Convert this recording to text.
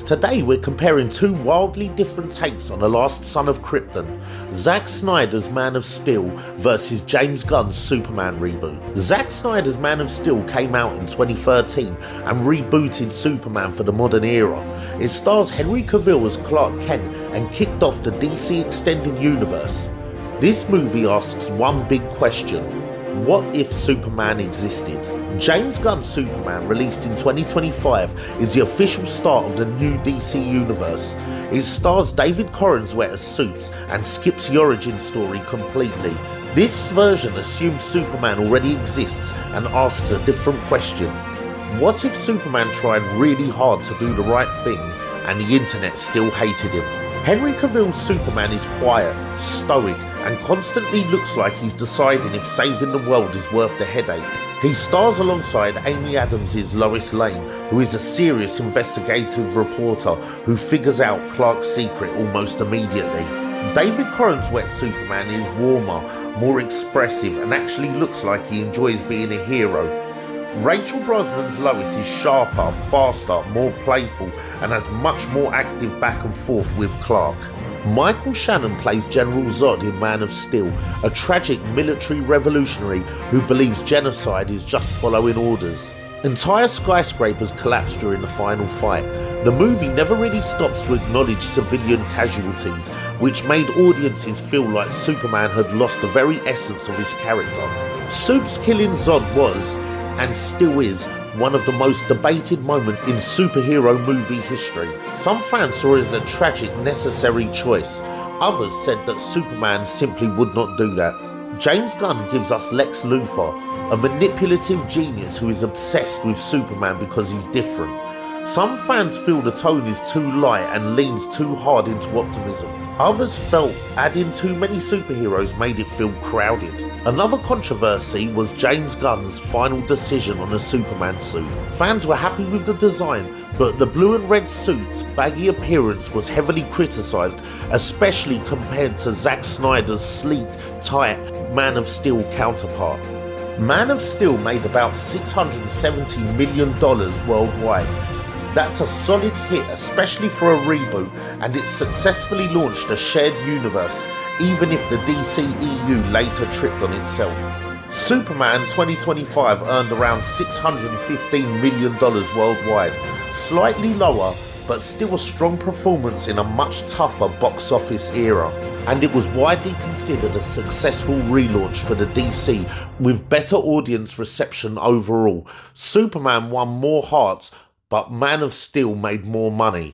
Today we're comparing two wildly different takes on The Last Son of Krypton, Zack Snyder's Man of Steel versus James Gunn's Superman reboot. Zack Snyder's Man of Steel came out in 2013 and rebooted Superman for the modern era. It stars Henry Cavill as Clark Kent and kicked off the DC Extended Universe. This movie asks one big question: what if Superman existed? James Gunn's Superman, released in 2025, is the official start of the new DC universe. It stars David Corenswet as Supes and skips the origin story completely. This version assumes Superman already exists and asks a different question. What if Superman tried really hard to do the right thing and the internet still hated him? Henry Cavill's Superman is quiet, stoic, and constantly looks like he's deciding if saving the world is worth the headache. He stars alongside Amy Adams' Lois Lane, who is a serious investigative reporter who figures out Clark's secret almost immediately. David Corenswet's Superman is warmer, more expressive, and actually looks like he enjoys being a hero. Rachel Brosnan's Lois is sharper, faster, more playful, and has much more active back and forth with Clark. Michael Shannon plays General Zod in Man of Steel, a tragic military revolutionary who believes genocide is just following orders. Entire skyscrapers collapse during the final fight. The movie never really stops to acknowledge civilian casualties, which made audiences feel like Superman had lost the very essence of his character. Supes killing Zod was, and still is, one of the most debated moments in superhero movie history. Some fans saw it as a tragic, necessary choice. Others said that Superman simply would not do that. James Gunn gives us Lex Luthor, a manipulative genius who is obsessed with Superman because he's different. Some fans feel the tone is too light and leans too hard into optimism. Others felt adding too many superheroes made it feel crowded. Another controversy was James Gunn's final decision on the Superman suit. Fans were happy with the design, but the blue and red suit's baggy appearance was heavily criticised, especially compared to Zack Snyder's sleek, tight Man of Steel counterpart. Man of Steel made about $670 million worldwide. That's a solid hit, especially for a reboot, and it successfully launched a shared universe, even if the DCEU later tripped on itself. Superman 2025 earned around $615 million worldwide, slightly lower, but still a strong performance in a much tougher box office era. And it was widely considered a successful relaunch for the DC, with better audience reception overall. Superman won more hearts, but Man of Steel made more money.